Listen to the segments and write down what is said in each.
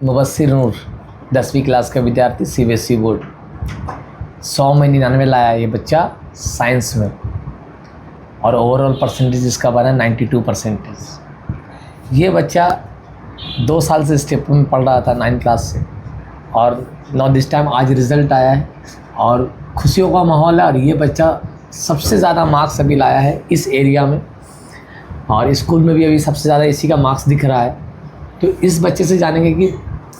मुबस्सिर नूर 10वीं क्लास का विद्यार्थी, सीबीएसई बोर्ड। 100 में 99 लाया ये बच्चा साइंस में, और ओवरऑल परसेंटेज इसका बना 92%। ये बच्चा 2 साल से स्टेप में पढ़ रहा था 9th क्लास से, और नाउ दिस टाइम आज रिज़ल्ट आया है और खुशियों का माहौल है। और ये बच्चा सबसे ज़्यादा मार्क्स अभी लाया है इस एरिया में, और स्कूल में भी अभी सबसे ज़्यादा इसी का मार्क्स दिख रहा है। तो इस बच्चे से जानेंगे कि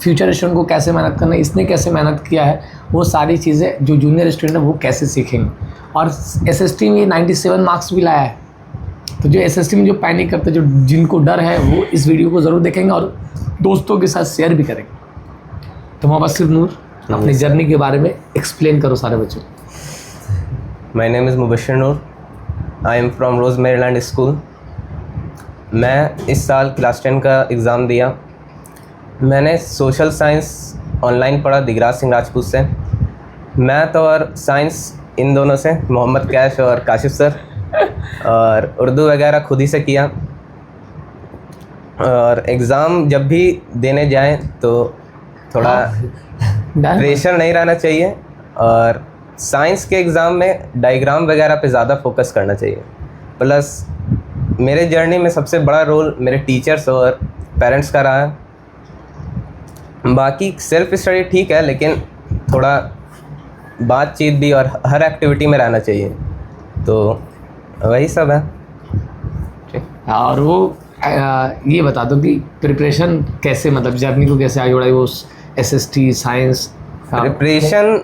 फ्यूचर स्टूडेंट को कैसे मेहनत करना है, इसने कैसे मेहनत किया है, वो सारी चीज़ें जो जूनियर स्टूडेंट है वो कैसे सीखेंगे। और एसएसटी में 97 मार्क्स भी लाया है। तो जो एसएसटी में जो पैनिक करते, जो जिनको डर है, वो इस वीडियो को ज़रूर देखेंगे और दोस्तों के साथ शेयर भी करेंगे। तो मुबस्सिर नूर, अपनी जर्नी के बारे में एक्सप्लेन करो सारे बच्चों। My name is Mubassir Noor, I am from Rose Maryland school. मैं इस साल क्लास 10 का एग्ज़ाम दिया। मैंने सोशल साइंस ऑनलाइन पढ़ा दिगराज सिंह राजपूत से। मैथ और साइंस इन दोनों से मोहम्मद कैश और काशिफ सर, और उर्दू वगैरह खुद ही से किया। और एग्ज़ाम जब भी देने जाएं तो थोड़ा प्रेशर नहीं रहना चाहिए, और साइंस के एग्ज़ाम में डायग्राम वगैरह पे ज़्यादा फोकस करना चाहिए। प्लस मेरे जर्नी में सबसे बड़ा रोल मेरे टीचर्स और पेरेंट्स का रहा है। बाकी सेल्फ स्टडी ठीक है, लेकिन थोड़ा बातचीत भी और हर एक्टिविटी में रहना चाहिए। तो वही सब है। और वो ये बता दो कि प्रिपरेशन कैसे, मतलब जर्नी को कैसे आगे बढ़ाई, वो एसएसटी साइंस प्रिपरेशन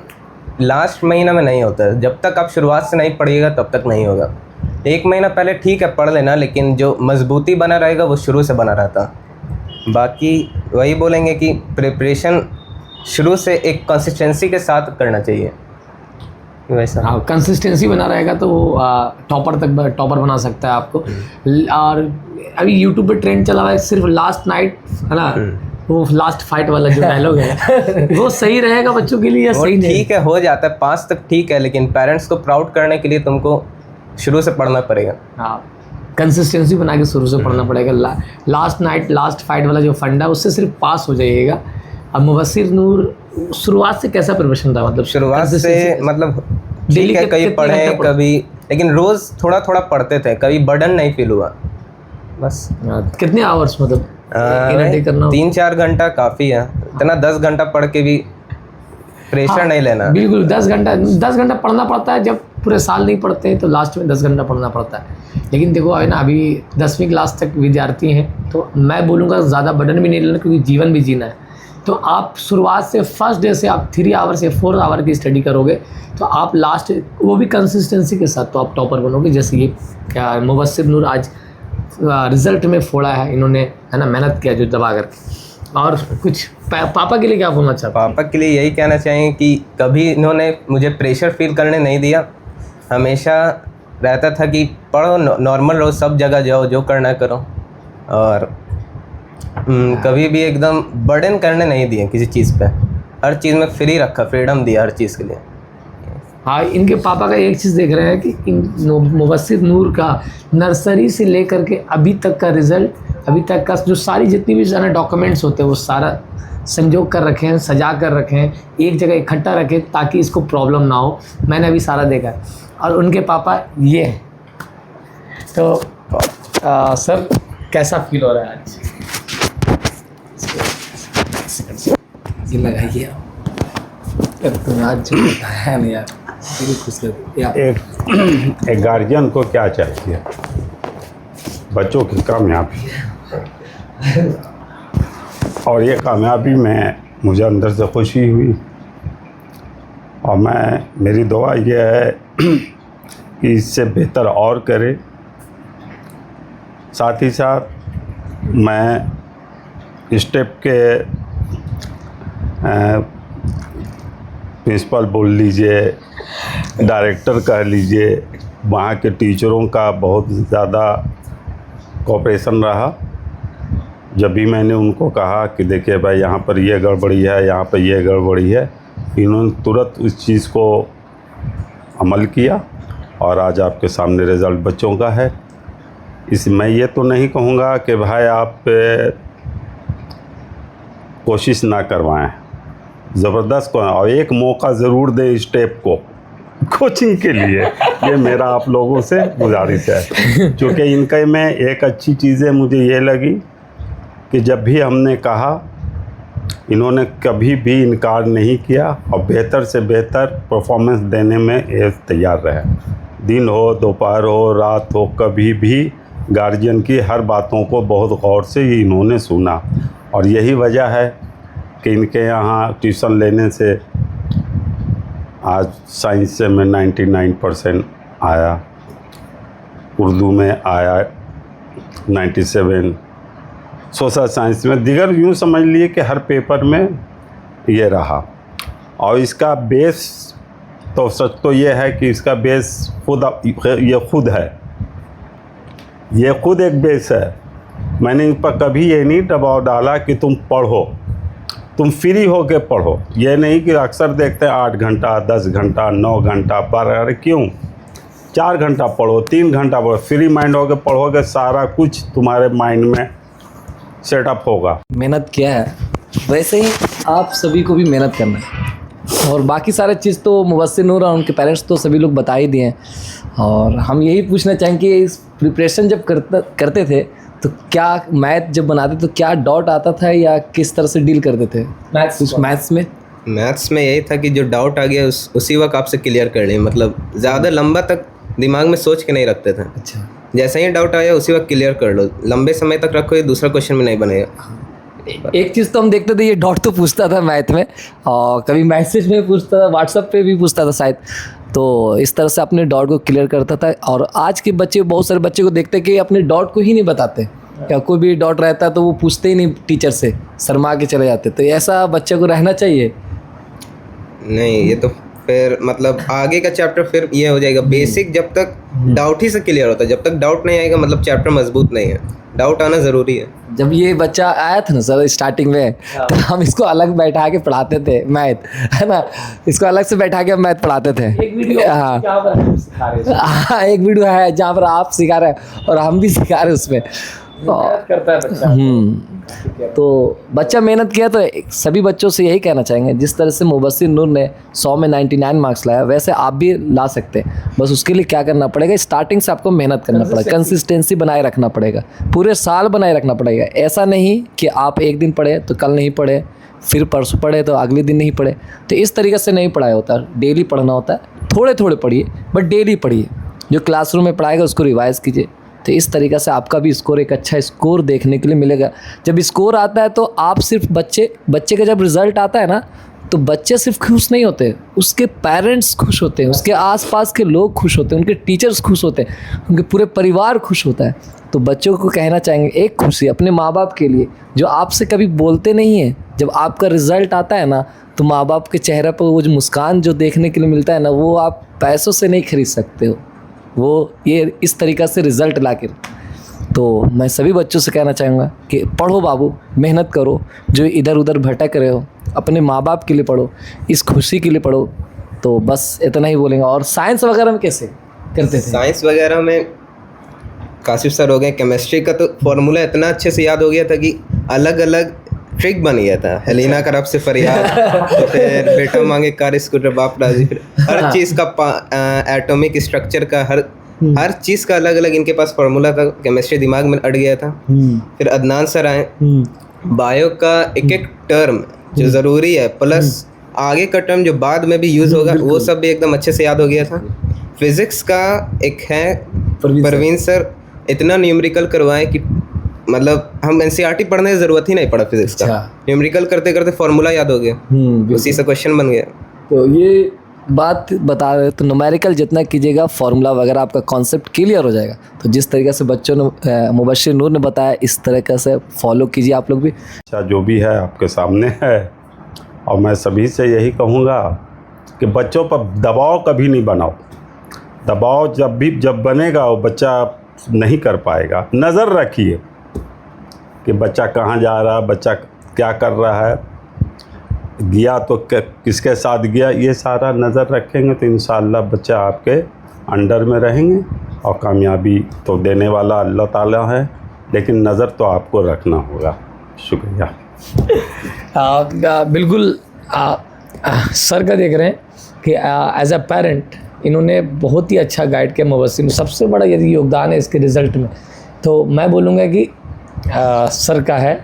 लास्ट महीना में नहीं होता है। जब तक आप शुरुआत से नहीं पढ़िएगा तब तक नहीं होगा। 1 महीना पहले ठीक है पढ़ लेना, लेकिन जो मजबूती बना रहेगा वो शुरू से बना रहता। बाकी वही बोलेंगे कि प्रिपरेशन शुरू से एक कंसिस्टेंसी के साथ करना चाहिए। वैसा हाँ, कंसिस्टेंसी बना रहेगा तो वो टॉपर बना सकता है आपको। और अभी यूट्यूब पे ट्रेंड चला हुआ है सिर्फ लास्ट नाइट, है ना, वो लास्ट फाइट वाला जो डायलॉग है वो सही रहेगा बच्चों के लिए या सही नहीं? ठीक है, हो जाता है 5 तक ठीक है, लेकिन पेरेंट्स को प्राउड करने के लिए तुमको शुरू से पढ़ना पड़ेगा। हाँ, कंसिस्टेंसी बना के शुरू से पढ़ना पड़ेगा। लास्ट नाइट लास्ट फाइट वाला जो फंडा, उससे सिर्फ पास हो जाइएगा। अब मुबस्सिर नूर शुरुआत से कैसा प्रिपरेशन था? मतलब शुरुआत से मतलब ठीक है, कभी पढ़े कभी, लेकिन रोज़ थोड़ा थोड़ा पढ़ते थे, कभी बर्डन नहीं फील हुआ। बस कितने आवर्स मतलब 3-4 घंटा काफ़ी है। इतना 10 घंटा पढ़ के भी प्रेशर नहीं लेना। बिल्कुल 10 घंटा पढ़ना पड़ता है। जब पूरे साल नहीं पढ़ते हैं तो लास्ट में 10 घंटा पढ़ना पड़ता है। लेकिन देखो है ना, अभी 10वीं क्लास तक विद्यार्थी हैं, तो मैं बोलूँगा ज़्यादा बर्डन भी नहीं लेना, क्योंकि जीवन भी जीना है। तो आप शुरुआत से फर्स्ट डे से आप 3 आवर से 4 आवर की स्टडी करोगे तो आप लास्ट, वो भी कंसिस्टेंसी के साथ, तो आप टॉपर बनोगे। जैसे ये क्या मुबस्सिर नूर आज रिज़ल्ट में फोड़ा है इन्होंने, है ना, मेहनत किया जो दबा करके। और कुछ पापा के लिए क्या बोलना चाहते? पापा के लिए यही कहना चाहिए कि कभी इन्होंने मुझे प्रेशर फील करने नहीं दिया। हमेशा रहता था कि पढ़ो, नॉर्मल रहो, सब जगह जाओ, जो करना करो। और कभी भी एकदम बर्डन करने नहीं दिए किसी चीज़ पे। हर चीज़ में फ्री रखा, फ्रीडम दिया हर चीज़ के लिए। हाँ, इनके पापा का एक चीज़ देख रहे हैं कि मुबस्सिर नूर का नर्सरी से लेकर के अभी तक का रिज़ल्ट, अभी तक का जो सारी जितनी भी सारे डॉक्यूमेंट्स होते हैं वो सारा संजो कर रखे हैं, सजा कर रखे हैं, एक जगह इकट्ठा रखें ताकि इसको प्रॉब्लम ना हो। मैंने अभी सारा देखा है। और उनके पापा ये हैं। तो सर कैसा फील हो रहा है आज? ये लगाइए आज जो बताया नहीं यार, खुश एक गार्जियन को क्या चाहिए? बच्चों की कामयाबी, और ये कामयाबी में मुझे अंदर से खुशी हुई। और मेरी दुआ ये है कि इससे बेहतर और करे। साथ ही साथ मैं स्टेप के प्रिंसिपल बोल लीजिए, डायरेक्टर कह लीजिए, वहाँ के टीचरों का बहुत ज़्यादा कोऑपरेशन रहा। जब भी मैंने उनको कहा कि देखिए भाई यहाँ पर ये गड़बड़ी है, यहाँ पर ये गड़बड़ी है, इन्होंने तुरंत उस चीज़ को अमल किया और आज आपके सामने रिज़ल्ट बच्चों का है। मैं ये तो नहीं कहूँगा कि भाई आप कोशिश ना करवाएं, ज़बरदस्त और एक मौका ज़रूर दें स्टेप को कोचिंग के लिए। ये मेरा आप लोगों से गुजारिश है। क्योंकि इनके में एक अच्छी चीज़ें मुझे ये लगी कि जब भी हमने कहा इन्होंने कभी भी इनकार नहीं किया और बेहतर से बेहतर परफॉर्मेंस देने में ये तैयार रहे। दिन हो, दोपहर हो, रात हो, कभी भी गार्जियन की हर बातों को बहुत गौर से ही इन्होंने सुना। और यही वजह है कि इनके यहाँ ट्यूशन लेने से आज साइंस से मैं 99% आया, उर्दू में आया 97, सोशल साइंस में, दिगर यूँ समझ लिए कि हर पेपर में ये रहा। और इसका बेस तो सच तो ये है कि इसका बेस ये खुद एक बेस है। मैंने इन पर कभी ये नहीं दबाव डाला कि तुम पढ़ो, तुम फ्री हो के पढ़ो। ये नहीं कि अक्सर देखते हैं 8 घंटा 10 घंटा 9 घंटा पर, अरे क्यों 4 घंटा पढ़ो, 3 घंटा पढ़ो, फ्री माइंड होकर पढ़ोगे, सारा कुछ तुम्हारे माइंड में सेटअप होगा। मेहनत किया है वैसे ही आप सभी को भी मेहनत करना है। और बाकी सारे चीज़ तो मुबस्सिर नूर और उनके पेरेंट्स तो सभी लोग बता ही दिए हैं। और हम यही पूछना चाहेंगे कि इस प्रिपरेशन जब करते थे तो क्या मैथ जब बनाते तो क्या डाउट आता था या किस तरह से डील करते थे मैथ्स में? मैथ्स में यही था कि जो डाउट आ गया उसी वक्त आपसे क्लियर कर लें, मतलब ज़्यादा लंबा तक दिमाग में सोच के नहीं रखते थे। अच्छा, जैसे ही डाउट आया उसी वक्त क्लियर कर लो, लंबे समय तक रखो, ये दूसरा क्वेश्चन में नहीं बनेगा। एक चीज़ तो हम देखते थे, ये डाउट तो पूछता था मैथ में और कभी मैसेज में पूछता था, व्हाट्सएप पे भी पूछता था शायद। तो इस तरह से अपने डाउट को क्लियर करता था। और आज के बच्चे, बहुत सारे बच्चे को देखते हैं कि अपने डाउट को ही नहीं बताते, या कोई भी डाउट रहता है तो वो पूछते ही नहीं, टीचर से शर्मा के चले जाते। तो ऐसा बच्चे को रहना चाहिए नहीं, ये तो फिर मतलब आगे का चैप्टर फिर ये हो जाएगा। बेसिक जब तक डाउट ही से क्लियर होता है, जब तक डाउट नहीं आएगा मतलब चैप्टर मजबूत नहीं है। डाउट आना ज़रूरी है। जब ये बच्चा आया था ना सर स्टार्टिंग में, तो हम इसको अलग बैठा के पढ़ाते थे मैथ, है ना, इसको अलग से बैठा के हम मैथ पढ़ाते थे। एक वीडियो हाँ क्या पर हम सिखा रहे हैं, हाँ, एक वीडियो है जहाँ पर आप सिखा रहे हैं और हम भी सिखा रहे हैं उसमें। मेहनत करता है बच्चा। तो बच्चा मेहनत किया तो सभी बच्चों से यही कहना चाहेंगे, जिस तरह से मुबस्सिर नूर ने 100 में 99 मार्क्स लाया, वैसे आप भी ला सकते हैं। बस उसके लिए क्या करना पड़ेगा, स्टार्टिंग से आपको मेहनत करना पड़ेगा, कंसिस्टेंसी बनाए रखना पड़ेगा, पूरे साल बनाए रखना पड़ेगा। ऐसा नहीं कि आप एक दिन पढ़े तो कल नहीं पढ़े, फिर परसों पढ़े तो अगले दिन नहीं पढ़े। तो इस तरीके से नहीं पढ़ाया होता, डेली पढ़ना होता है। थोड़े थोड़े पढ़िए बट डेली पढ़िए, जो क्लासरूम में पढ़ाएगा उसको रिवाइज़ कीजिए। तो इस तरीक़े से आपका भी स्कोर, एक अच्छा स्कोर देखने के लिए मिलेगा। जब स्कोर आता है तो आप सिर्फ बच्चे का जब रिज़ल्ट आता है ना, तो बच्चे सिर्फ खुश नहीं होते, उसके पेरेंट्स खुश होते हैं, उसके आसपास के लोग खुश होते हैं, उनके टीचर्स खुश होते हैं, उनके पूरे परिवार खुश होता है। तो बच्चों को कहना चाहेंगे एक खुशी अपने माँ बाप के लिए, जो आपसे कभी बोलते नहीं हैं। जब आपका रिज़ल्ट आता है ना, तो माँ बाप के चेहरे पर वो जो मुस्कान जो देखने के लिए मिलता है ना, वो आप पैसों से नहीं खरीद सकते हो। वो ये इस तरीक़ा से रिज़ल्ट लाकर। तो मैं सभी बच्चों से कहना चाहूँगा कि पढ़ो बाबू, मेहनत करो, जो इधर उधर भटक रहे हो अपने माँ बाप के लिए पढ़ो, इस खुशी के लिए पढ़ो। तो बस इतना ही बोलेंगे। और साइंस वगैरह में कैसे करते थे? साइंस वगैरह में काशिफ सर हो गए। केमिस्ट्री का तो फार्मूला इतना अच्छे से याद हो गया था कि अलग अलग ट्रिक बन गया था। हेलिना का रब से फरियाद, तो फिर बेटा मांगे कार स्कूटर बाप राजी, हर चीज़ का एटॉमिक स्ट्रक्चर का हर चीज़ का अलग अलग इनके पास फार्मूला था। केमिस्ट्री दिमाग में अड़ गया था। फिर अदनान सर आए, बायो का एक एक टर्म जो ज़रूरी है प्लस आगे का टर्म जो बाद में भी यूज़ होगा वो सब भी एकदम अच्छे से याद हो गया था। फिज़िक्स का एक है परवीन सर, इतना न्यूमेरिकल करवाएं कि मतलब हम एनसीईआरटी पढ़ने की ज़रूरत ही नहीं पड़ा फिज़िक्स का। न्यूमेरिकल करते करते फार्मूला याद हो गया, उसी से क्वेश्चन बन गया। तो ये बात बता रहे, तो न्यूमेरिकल जितना कीजिएगा फार्मूला वगैरह आपका कॉन्सेप्ट क्लियर हो जाएगा। तो जिस तरीके से बच्चों ने मुबश्शिर नूर ने बताया, इस तरीके से फॉलो कीजिए आप लोग भी। अच्छा, जो भी है आपके सामने है, और मैं सभी से यही कहूँगा कि बच्चों पर दबाव कभी नहीं बनाओ। दबाव जब बनेगा वो बच्चा नहीं कर पाएगा। नज़र रखिए कि बच्चा कहाँ जा रहा है, बच्चा क्या कर रहा है, गया तो किसके साथ गया, ये सारा नज़र रखेंगे तो इंशाअल्लाह बच्चा आपके अंडर में रहेंगे। और कामयाबी तो देने वाला अल्लाह ताला है, लेकिन नज़र तो आपको रखना होगा। शुक्रिया। बिल्कुल सर का देख रहे हैं कि एज अ पेरेंट इन्होंने बहुत ही अच्छा गाइड किया मुबस्सिर। सबसे बड़ा यदि योगदान है इसके रिज़ल्ट में तो मैं बोलूँगा कि सर का है,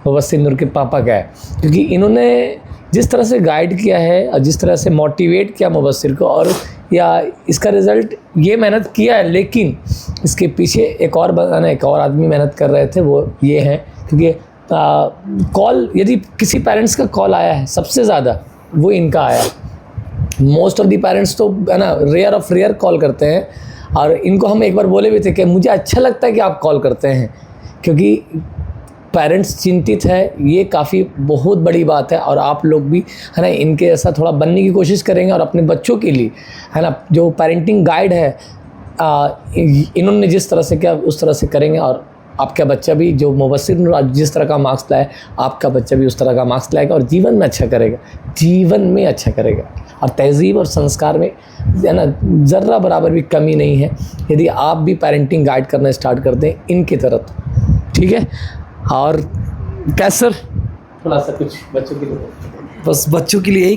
मुबस्सिर नूर के पापा का है, क्योंकि इन्होंने जिस तरह से गाइड किया है और जिस तरह से मोटिवेट किया मुबस्सिर को, और या इसका रिज़ल्ट ये मेहनत किया है, लेकिन इसके पीछे एक और आदमी मेहनत कर रहे थे, वो ये हैं। क्योंकि कॉल यदि किसी पेरेंट्स का कॉल आया है सबसे ज़्यादा वो इनका आया। मोस्ट ऑफ दी पेरेंट्स तो है ना रेयर ऑफ रेयर कॉल करते हैं, और इनको हम एक बार बोले भी थे कि मुझे अच्छा लगता है कि आप कॉल करते हैं, क्योंकि पेरेंट्स चिंतित है, ये काफ़ी बहुत बड़ी बात है। और आप लोग भी है ना इनके ऐसा थोड़ा बनने की कोशिश करेंगे, और अपने बच्चों के लिए है ना जो पेरेंटिंग गाइड है इन्होंने जिस तरह से किया उस तरह से करेंगे। और आपका बच्चा भी जो मुबस्सिर नूर आज जिस तरह का मार्क्स लाए, आपका बच्चा भी उस तरह का मार्क्स लाएगा और जीवन में अच्छा करेगा, जीवन में अच्छा करेगा। और तहज़ीब और संस्कार में है ना ज़र्रा बराबर भी कमी नहीं है यदि आप भी पेरेंटिंग गाइड करना स्टार्ट कर दें इनकी तरफ, ठीक है। और कैसर थोड़ा सा कुछ बच्चों के लिए, बस बच्चों के लिए यही